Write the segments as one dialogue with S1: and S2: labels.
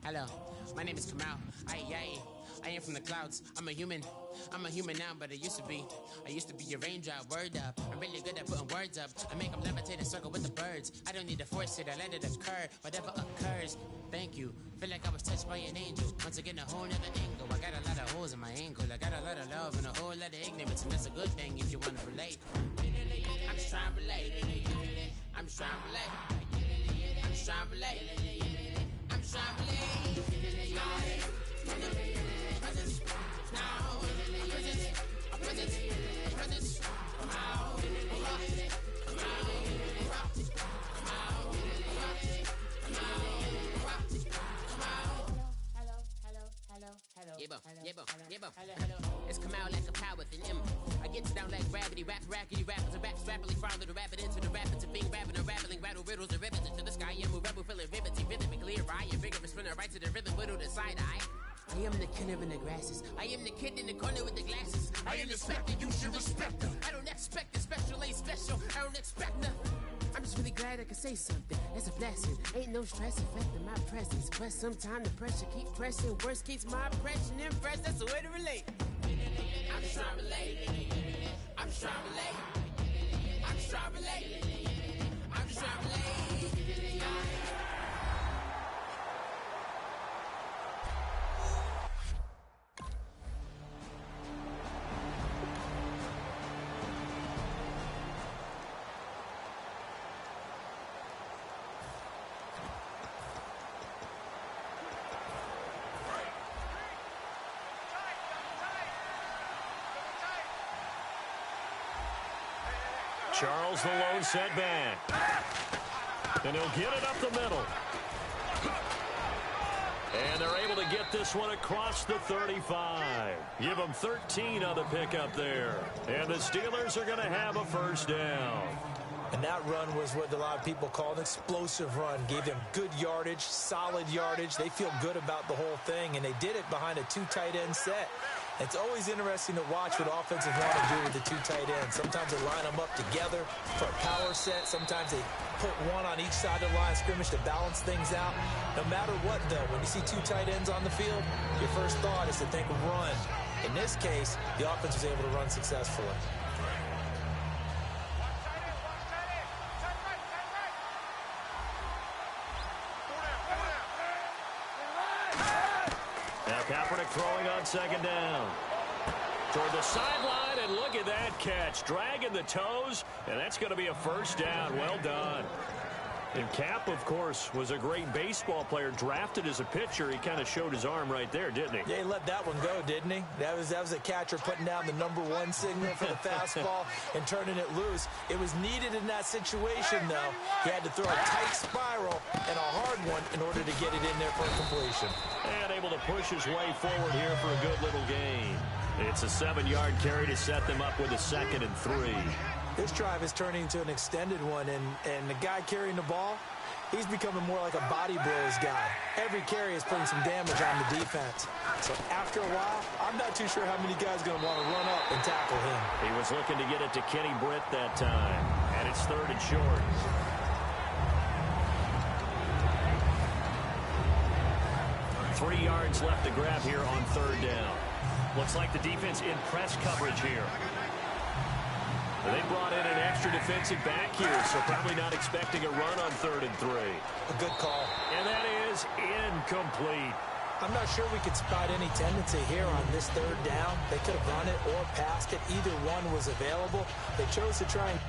S1: Hello, my name is Kamal. I am from the clouds. I'm a human now, but I used to be a raindrop. Word up, I'm really good at putting words up. I make them levitate and circle with the birds. I don't need to force it, I let it occur. Whatever occurs, thank you. Feel like I was touched by an angel. Once again, a whole nother angle. I got a lot of holes in my ankle. I got a lot of love and a whole lot of ignorance, and that's a good thing if you want to relate. I'm just trying to relate. I'm just trying to relate. I'm just trying to relate. I'm just trying to relate. It's come out like a power with an M. I get down like gravity, rap, rackety, rappers, and raps rapidly follow the rapid into the rapids of being rapping and rattling, rattle riddles and rivets into the sky. I'm a rebel, feeling riveting, rhythm and clear. I am vigorous, spinning right to the rhythm, whittle the side eye. I am the killer in the grasses. I am the kid in the corner with the glasses. I am the specter, you should respect her. I don't expect the special, ain't special. I don't expect nothing. I'm just really glad I can say something. That's a blessing. Ain't no stress affecting my presence. But sometimes the pressure keeps pressing. Worst keeps my impression impressed. That's the way to relate. I'm just trying to relate. I'm just trying to relate. I'm just trying to relate. I'm just trying to relate.
S2: Charles, the lone setback. And he'll get it up the middle. And they're able to get this one across the 35. Give them 13 on the pickup there. And the Steelers are going to have a first down.
S3: And that run was what a lot of people call an explosive run. Gave them good yardage, solid yardage. They feel good about the whole thing, and they did it behind a two tight end set. It's always interesting to watch what offenses want to do with the two tight ends. Sometimes they line them up together for a power set. Sometimes they put one on each side of the line of scrimmage to balance things out. No matter what, though, when you see two tight ends on the field, your first thought is to think of run. In this case, the offense was able to run successfully.
S2: Kaepernick throwing on second down. Toward the sideline, and look at that catch. Dragging the toes, and that's going to be a first down. Well done. And Cap, of course, was a great baseball player, drafted as a pitcher. He kind of showed his arm right there, didn't he?
S3: Yeah, he let that one go, didn't he? That was a catcher putting down the #1 signal for the fastball and turning it loose. It was needed in that situation, though. He had to throw a tight spiral and a hard one in order to get it in there for a completion.
S2: And able to push his way forward here for a good little gain. It's a 7-yard carry to set them up with a 2nd and 3.
S3: This drive is turning into an extended one, and the guy carrying the ball, he's becoming more like a body blows guy. Every carry is putting some damage on the defense. So after a while, I'm not too sure how many guys are going to want to run up and tackle him.
S2: He was looking to get it to Kenny Britt that time, and it's 3rd and short. Three yards left to grab here on 3rd down. Looks like the defense in press coverage here. They brought in an extra defensive back here, so probably not expecting a run on 3rd and 3.
S3: A good call.
S2: And that is incomplete.
S3: I'm not sure we could spot any tendency here on this 3rd down. They could have run it or passed it. Either one was available. They chose to try and...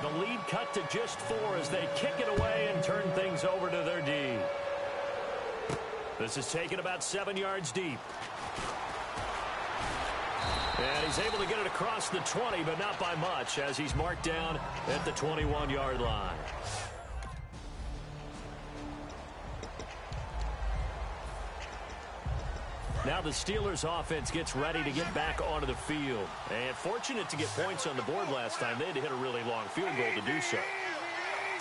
S2: The lead cut to just 4 as they kick it away and turn things over to their D. This is taken about 7 yards deep. And he's able to get it across the 20, but not by much, as he's marked down at the 21-yard line. Now the Steelers offense gets ready to get back onto the field. And fortunate to get points on the board last time. They had to hit a really long field goal to do so.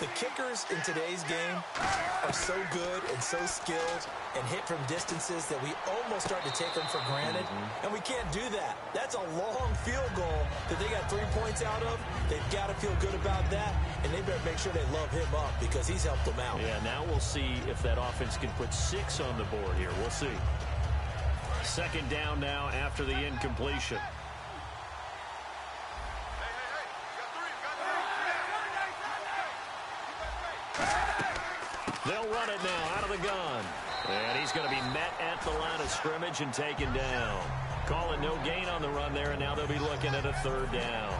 S3: The kickers in today's game are so good and so skilled and hit from distances that we almost start to take them for granted. And we can't do that. That's a long field goal that they got 3 points out of. They've got to feel good about that, and they better make sure they love him up because he's helped them out.
S2: Yeah, now we'll see if that offense can put 6 on the board here. We'll see. Second down now after the incompletion. They'll run it now out of the gun. And he's going to be met at the line of scrimmage and taken down. Call it no gain on the run there, and now they'll be looking at a third down.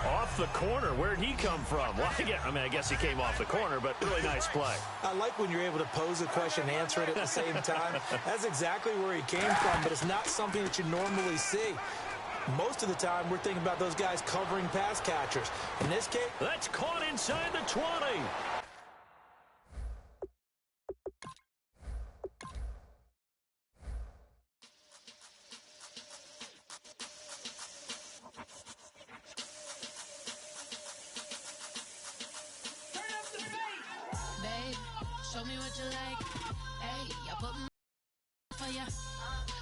S2: Off the corner. Where'd he come from? Well, I guess he came off the corner, but really nice play.
S3: I like when you're able to pose a question and answer it at the same time. That's exactly where he came from, but it's not something that you normally see. Most of the time, we're thinking about those guys covering pass catchers. In this case,
S2: that's caught inside the 20.
S1: Show me what you like. Hey, I put for ya.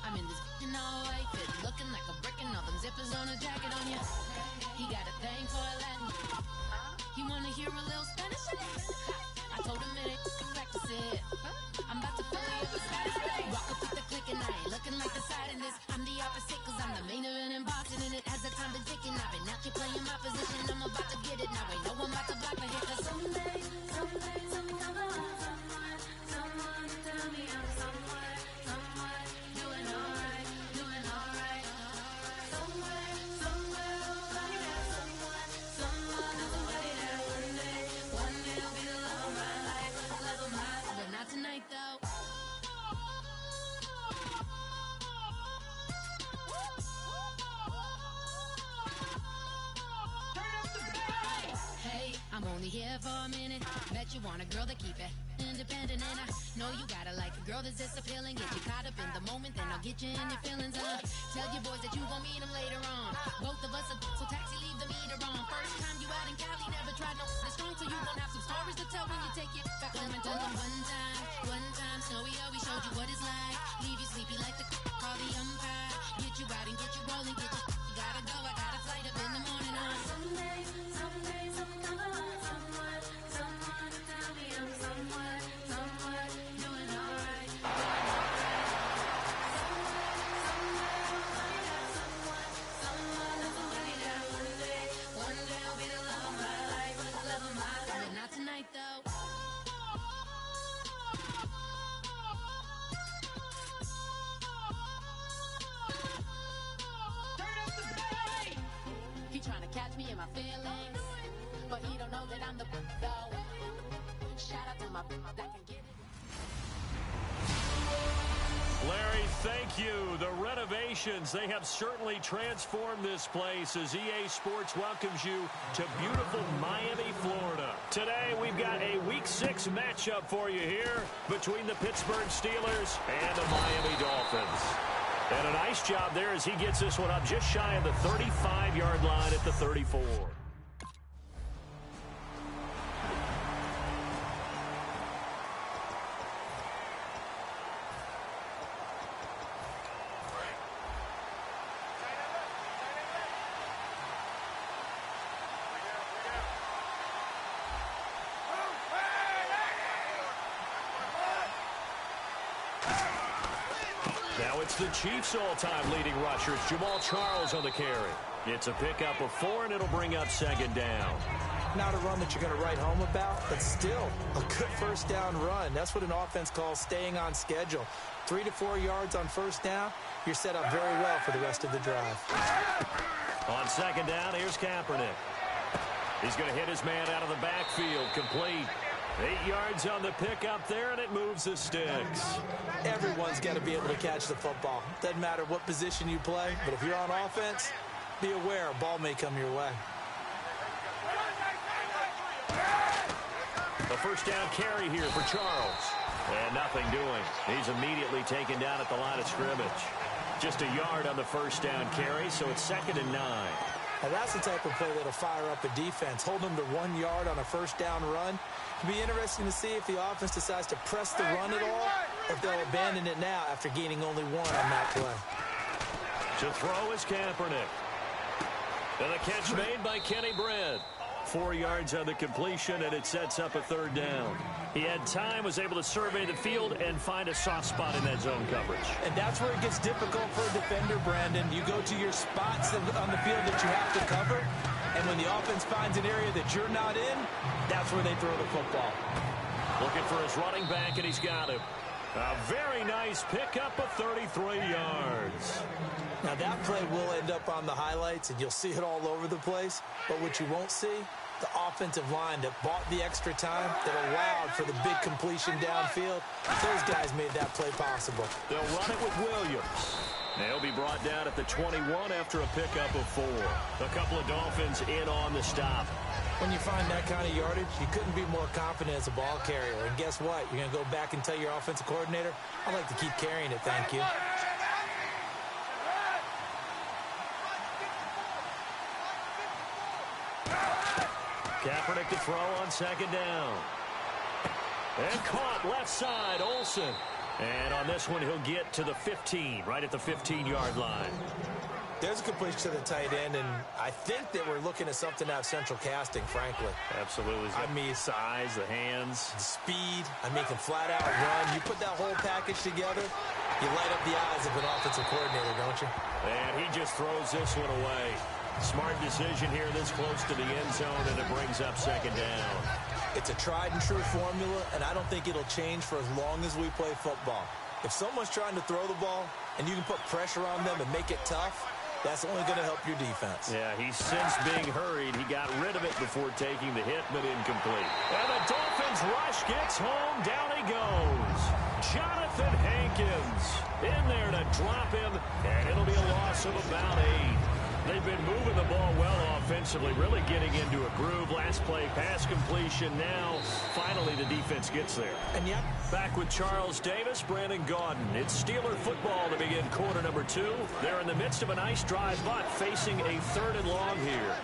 S1: I'm in this all white fit, looking like a brick and all them zippers on a jacket on ya. He got a thing for a Latin. He wanna hear a little Spanish. I told him it ain't practice it. I'm about to fill you up with Spanish. Rock up with the click and I ain't looking like the side in this. I'm the opposite cause I'm the main event in boxing and it has the time been ticking. I've been out here playing my position. I'm about to get it now. Ain't no one about to block my hit cause someday, I'm only here for a minute. Bet you want a girl that keep it independent, and I know you gotta like a girl that's this appealing. Get you caught up in the moment, then I'll get you in your feelings. Tell your boys that you gon' meet them later on. Both of us are so taxi, leave the meter on. First time you out in Cali, never tried no strong, so you gon' have some stories to tell when you take it back home and tell them one time, Snowy always showed you what it's like. Leave you sleepy like the call the umpire. Get you out and get you rolling, get you gotta go. I got a flight up in the morning on someday, someone tell me I'm somewhere doing alright. Someone that's somebody that one day I'll be the love of my life, but not tonight though. He trying to catch me in my feelings, but he don't know that I'm the though. Shout out to my that can get it.
S2: Larry, thank you. The renovations, they have certainly transformed this place as EA Sports welcomes you to beautiful Miami, Florida. Today, we've got a Week 6 matchup for you here between the Pittsburgh Steelers and the Miami Dolphins. And a nice job there as he gets this one up just shy of the 35-yard line at the 34. Now it's the Chiefs' all-time leading rushers, Jamal Charles on the carry. It's a pickup of 4, and it'll bring up second down.
S3: Not a run that you're going to write home about, but still a good first down run. That's what an offense calls staying on schedule. 3 to 4 yards on first down, you're set up very well for the rest of the drive.
S2: On second down, here's Kaepernick. He's going to hit his man out of the backfield, complete. 8 yards on the pickup there, and it moves the sticks.
S3: Everyone's got to be able to catch the football. Doesn't matter what position you play, but if you're on offense, be aware a ball may come your way.
S2: A first down carry here for Charles. And nothing doing. He's immediately taken down at the line of scrimmage. Just a yard on the first down carry, so it's 2nd and 9.
S3: Now that's the type of play that'll fire up a defense. Hold them to 1 yard on a first down run. It'll be interesting to see if the offense decides to press the run at all, or if they'll abandon it now after gaining only 1 on that play.
S2: To throw is Kaepernick. And the catch made by Kenny Britt. 4 yards on the completion, and it sets up a third down. He had time, was able to survey the field and find a soft spot in that zone coverage.
S3: And that's where it gets difficult for a defender, Brandon. You go to your spots on the field that you have to cover, and when the offense finds an area that you're not in, that's where they throw the football.
S2: Looking for his running back, and he's got him. A very nice pickup of 33 yards.
S3: Now that play will end up on the highlights, and you'll see it all over the place. But what you won't see, the offensive line that bought the extra time, that allowed for the big completion downfield. Those guys made that play possible.
S2: They'll run it with Williams. They'll be brought down at the 21 after a pickup of 4. A couple of Dolphins in on the stop.
S3: When you find that kind of yardage, you couldn't be more confident as a ball carrier. And guess what? You're going to go back and tell your offensive coordinator, I'd like to keep carrying it, thank you.
S2: Kaepernick to throw on second down. And caught left side, Olsen. And on this one, he'll get to the 15, right at the 15-yard line.
S3: There's a completion to the tight end, and I think that we're looking at something out of central casting, frankly.
S2: Absolutely.
S3: I mean,
S2: size, the hands.
S3: The speed. I mean, can flat out run. You put that whole package together, you light up the eyes of an offensive coordinator, don't you?
S2: And he just throws this one away. Smart decision here this close to the end zone, and it brings up second down.
S3: It's a tried-and-true formula, and I don't think it'll change for as long as we play football. If someone's trying to throw the ball, and you can put pressure on them and make it tough, that's only going to help your defense.
S2: Yeah, he's since being hurried. He got rid of it before taking the hit, but incomplete. And the Dolphins rush gets home. Down he goes. Jonathan Hankins in there to drop him, and it'll be a loss of about 8. They've been moving the ball well offensively, really getting into a groove. Last play, pass completion. Now, finally, the defense gets there.
S3: And yep.
S2: Back with Charles Davis, Brandon Gaudin. It's Steeler football to begin quarter number 2. They're in the midst of a nice drive, but facing a 3rd and long here.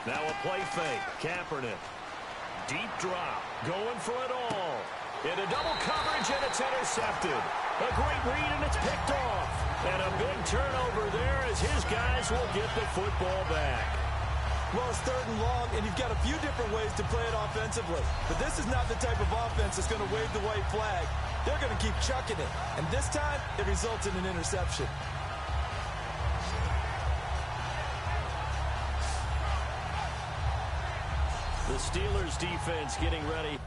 S2: Now a play fake. Kaepernick. Deep drop. Going for it all. Into double coverage, and it's intercepted. A great read, and it's picked off. And a big turnover there as his guys will get the football back.
S3: Well, it's 3rd and long, and you've got a few different ways to play it offensively. But this is not the type of offense that's going to wave the white flag. They're going to keep chucking it. And this time, it results in an interception.
S2: The Steelers defense getting ready.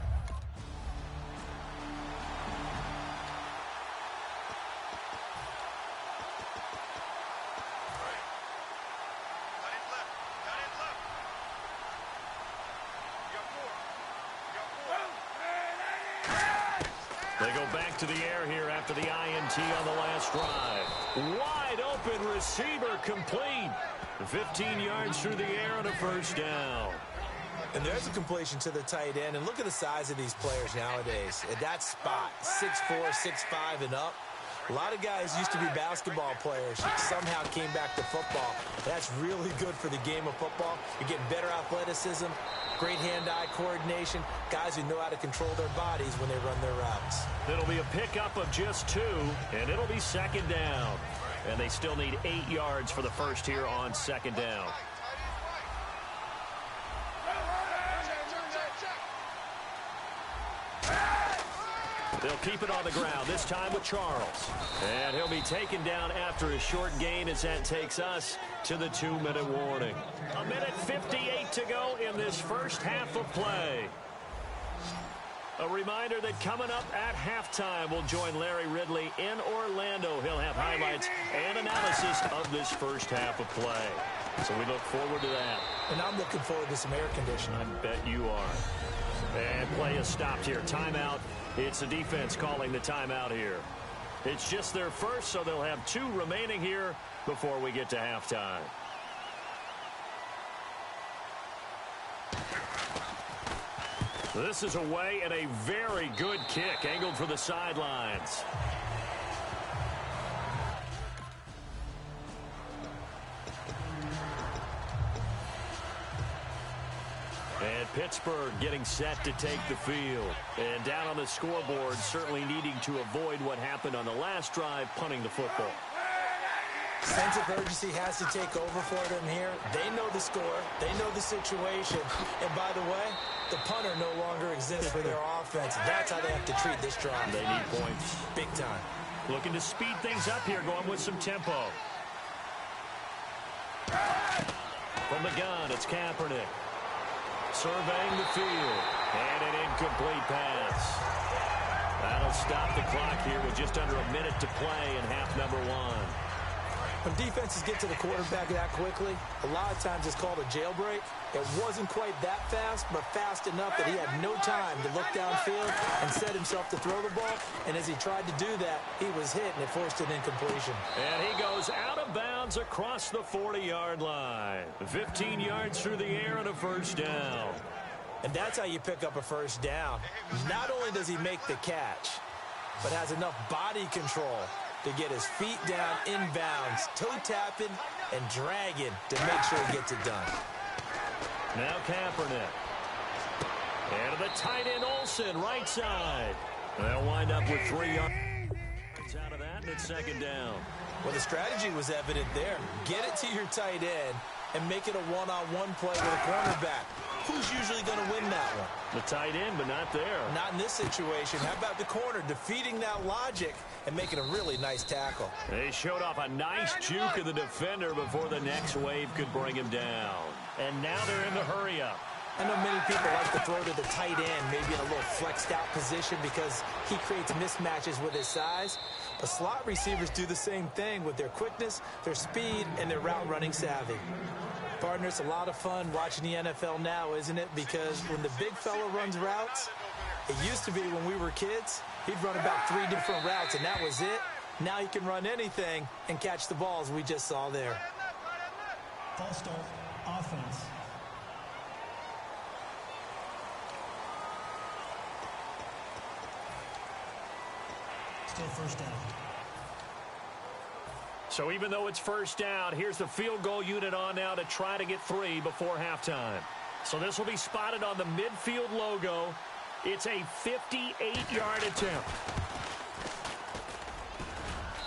S2: They go back to the air here after the INT on the last drive. Wide open receiver complete. 15 yards through the air on a first down.
S3: And there's a completion to the tight end. And look at the size of these players nowadays. At that spot, 6'4", 6'5", and up. A lot of guys used to be basketball players. Somehow came back to football. That's really good for the game of football. You're getting better athleticism, great hand-eye coordination, guys who know how to control their bodies when they run their routes.
S2: It'll be a pickup of just 2, and it'll be second down. And they still need 8 yards for the first here on second down. They'll keep it on the ground, this time with Charles. And he'll be taken down after a short gain as that takes us to the 2-minute warning. 1:58 to go in this first half of play. A reminder that coming up at halftime, we'll join Larry Ridley in Orlando. He'll have highlights and analysis of this first half of play. So we look forward to that.
S3: And I'm looking forward to some air conditioning.
S2: I bet you are. And play is stopped here. Timeout. It's the defense calling the timeout here. It's just their first, so they'll have 2 remaining here before we get to halftime. This is away and a very good kick angled for the sidelines. And Pittsburgh getting set to take the field. And down on the scoreboard, certainly needing to avoid what happened on the last drive, punting the football.
S3: Sense of urgency has to take over for them here. They know the score. They know the situation. And by the way, the punter no longer exists for their offense. That's how they have to treat this drive.
S2: They need points.
S3: Big time.
S2: Looking to speed things up here, going with some tempo. From the gun, it's Kaepernick. Surveying the field. And an incomplete pass. That'll stop the clock here with just under a minute to play in half number one.
S3: When defenses get to the quarterback that quickly, a lot of times it's called a jailbreak. It wasn't quite that fast, but fast enough that he had no time to look downfield and set himself to throw the ball. And as he tried to do that, he was hit, and it forced an incompletion.
S2: And he goes out of bounds across the 40-yard line. 15 yards through the air and a first down.
S3: And that's how you pick up a first down. Not only does he make the catch, but has enough body control to get his feet down inbounds, toe-tapping and dragging to make sure he gets it done.
S2: Now Kaepernick. And to the tight end Olsen, right side. They'll wind up with 3 yards out of that, and it's second down.
S3: Well, the strategy was evident there. Get it to your tight end and make it a one-on-one play with a cornerback. Who's usually going to win that one?
S2: The tight end, but not there.
S3: Not in this situation. How about the corner defeating that logic and making a really nice tackle?
S2: They showed off a nice juke of the defender before the next wave could bring him down. And now they're in the hurry-up.
S3: I know many people like to throw to the tight end, maybe in a little flexed-out position because he creates mismatches with his size. But slot receivers do the same thing with their quickness, their speed, and their route-running savvy. Partner, it's a lot of fun watching the NFL now, isn't it? Because when the big fella runs routes, it used to be when we were kids, he'd run about 3 different routes, and that was it. Now he can run anything and catch the balls we just saw there.
S4: False start, offense. Still first down.
S2: So even though it's first down, here's the field goal unit on now to try to get 3 before halftime. So this will be spotted on the midfield logo. It's a 58-yard attempt.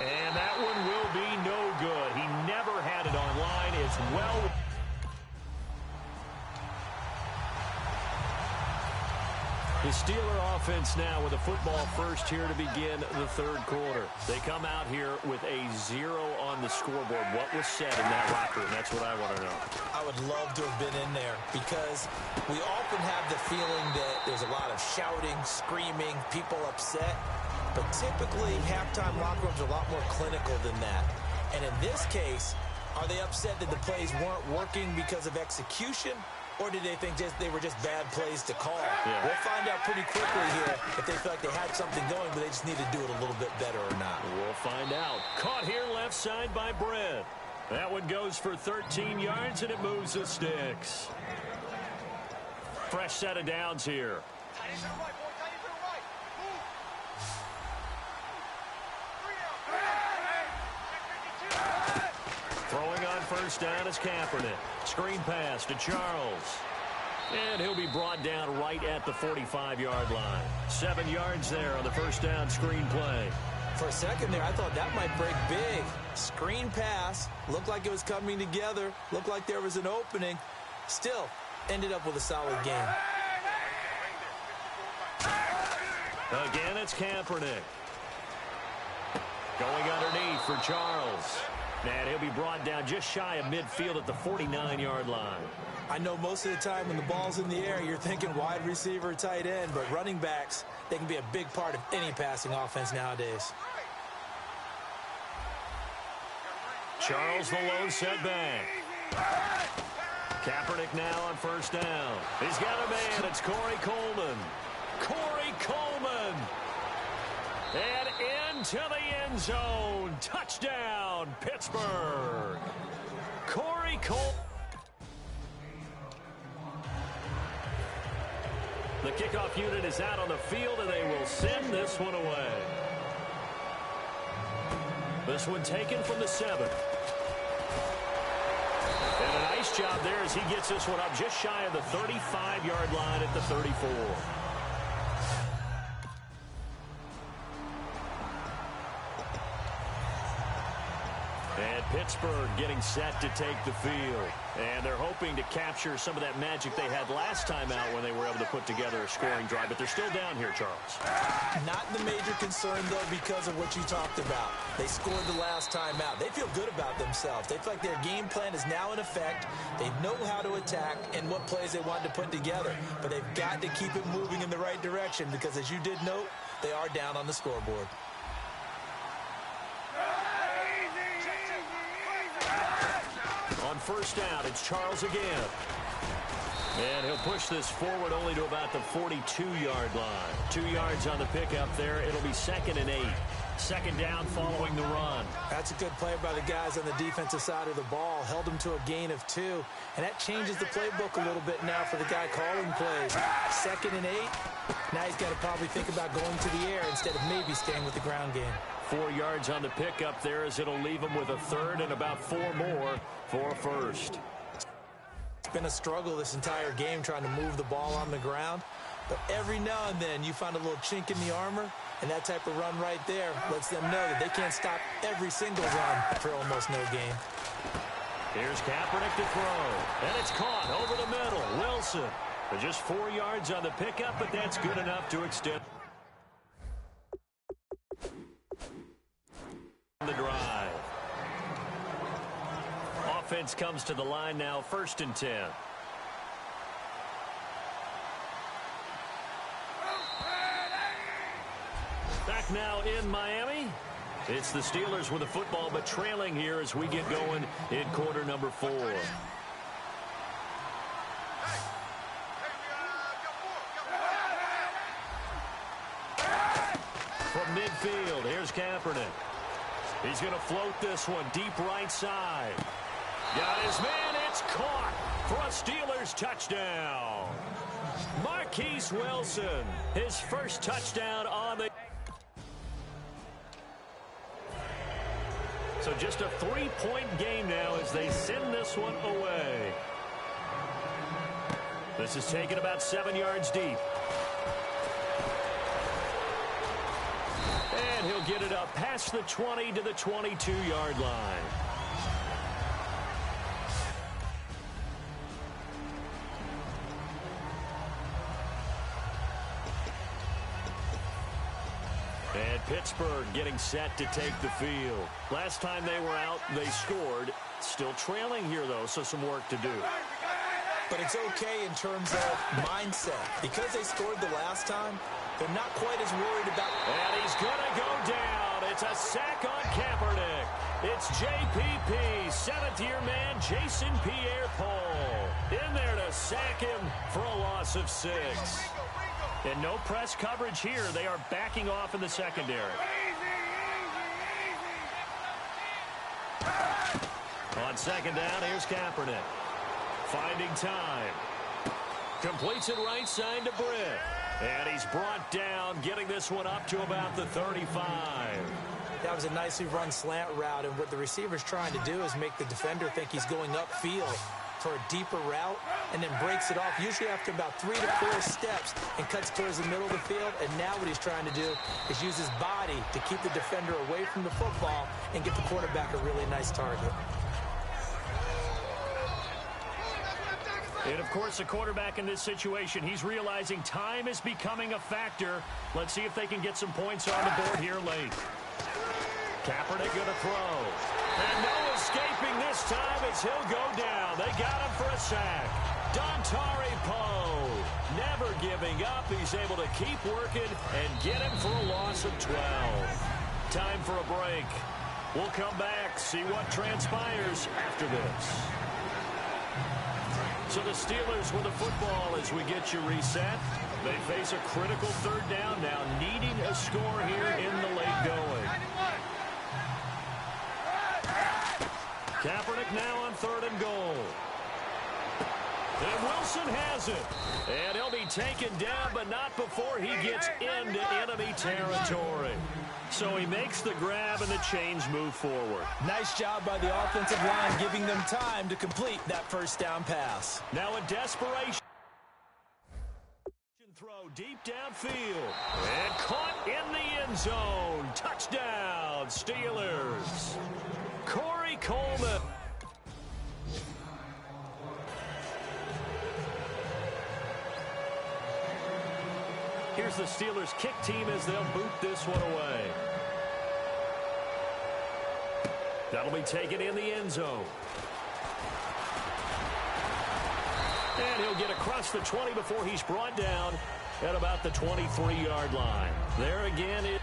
S2: And that one will be no good. He never had it on line as well. The Steeler offense now with a football first here to begin the third quarter. They come out here with a 0 on the scoreboard. What was said in that locker room? That's what I want to know.
S3: I would love to have been in there because we often have the feeling that there's a lot of shouting, screaming, people upset. But typically, halftime locker rooms are a lot more clinical than that. And in this case, are they upset that the plays weren't working because of execution? Or did they think they were just bad plays to call?
S2: Yeah.
S3: We'll find out pretty quickly here if they feel like they had something going, but they just need to do it a little bit better or not.
S2: We'll find out. Caught here left side by Brett. That one goes for 13 yards, and it moves the sticks. Fresh set of downs here. Throwing on first down is Kaepernick. Screen pass to Charles. And he'll be brought down right at the 45-yard line. 7 yards there on the first down screen play.
S3: For a second there, I thought that might break big. Screen pass. Looked like it was coming together. Looked like there was an opening. Still, ended up with a solid game.
S2: Again, it's Kaepernick. Going underneath for Charles. And he'll be brought down just shy of midfield at the 49-yard line.
S3: I know most of the time when the ball's in the air, you're thinking wide receiver, tight end, but running backs, they can be a big part of any passing offense nowadays.
S2: Charles the lone setback. Kaepernick now on first down. He's got a man. It's Corey Coleman. Corey Coleman. And into the end zone. Touchdown, Pittsburgh. Corey Coleman. The kickoff unit is out on the field, and they will send this one away. This one taken from the 7. And a nice job there as he gets this one up just shy of the 35-yard line at the 34. And Pittsburgh getting set to take the field. And they're hoping to capture some of that magic they had last time out when they were able to put together a scoring drive. But they're still down here, Charles.
S3: Not the major concern, though, because of what you talked about. They scored the last time out. They feel good about themselves. They feel like their game plan is now in effect. They know how to attack and what plays they want to put together. But they've got to keep it moving in the right direction because, as you did note, they are down on the scoreboard.
S2: On first down, it's Charles again. And he'll push this forward only to about the 42-yard line. 2 yards on the pickup there. It'll be 2nd and 8. Second down following the run.
S3: That's a good play by the guys on the defensive side of the ball. Held them to a gain of 2. And that changes the playbook a little bit now for the guy calling plays. 2nd and 8. Now he's got to probably think about going to the air instead of maybe staying with the ground game.
S2: 4 yards on the pickup there as it'll leave him with a 3rd and about 4 more for a first.
S3: It's been a struggle this entire game trying to move the ball on the ground. But every now and then you find a little chink in the armor, and that type of run right there lets them know that they can't stop every single run for almost no gain.
S2: Here's Kaepernick to throw, and it's caught over the middle. Wilson, just 4 yards on the pickup, but that's good enough to extend the drive. Offense comes to the line now, 1st and 10. Back now in Miami. It's the Steelers with the football, but trailing here as we get going in quarter number 4. From midfield, here's Kaepernick. He's going to float this one deep right side. Got his man, it's caught for a Steelers touchdown. Marquise Wilson, his first touchdown on the... So just a 3-point game now as they send this one away. This is taken about 7 yards deep. And he'll get it up past the 20 to the 22-yard line. And Pittsburgh getting set to take the field. Last time they were out, they scored. Still trailing here, though, so some work to do.
S3: But it's okay in terms of mindset. Because they scored the last time, they're not quite as worried about...
S2: And he's going to go down. It's a sack on Kaepernick. It's JPP, 7th-year man Jason Pierre-Paul in there to sack him for a loss of 6. And no press coverage here. They are backing off in the secondary. On second down, here's Kaepernick. Finding time. Completes it right side to Britt. And he's brought down, getting this one up to about the 35.
S3: That was a nicely run slant route, and what the receiver's trying to do is make the defender think he's going upfield for a deeper route, and then breaks it off, usually after about 3 to 4 steps, and cuts towards the middle of the field. And now what he's trying to do is use his body to keep the defender away from the football and get the quarterback a really nice target.
S2: And, of course, the quarterback in this situation, he's realizing time is becoming a factor. Let's see if they can get some points on the board here late. Kaepernick going to throw. And no escaping this time as he'll go down. They got him for a sack. Dontari Poe never giving up. He's able to keep working and get him for a loss of 12. Time for a break. We'll come back, see what transpires after this. So the Steelers with the football as we get you reset. They face a critical third down now, needing a score here in the late going. Kaepernick now on 3rd and goal. And Wilson has it. And he'll be taken down, but not before he gets into enemy territory. So he makes the grab, and the chains move forward.
S3: Nice job by the offensive line, giving them time to complete that first down pass.
S2: Now in desperation. Throw deep downfield. And caught in the end zone. Touchdown, Steelers. Corey Coleman. Here's the Steelers kick team as they'll boot this one away. That'll be taken in the end zone. And he'll get across the 20 before he's brought down at about the 23-yard line. There again is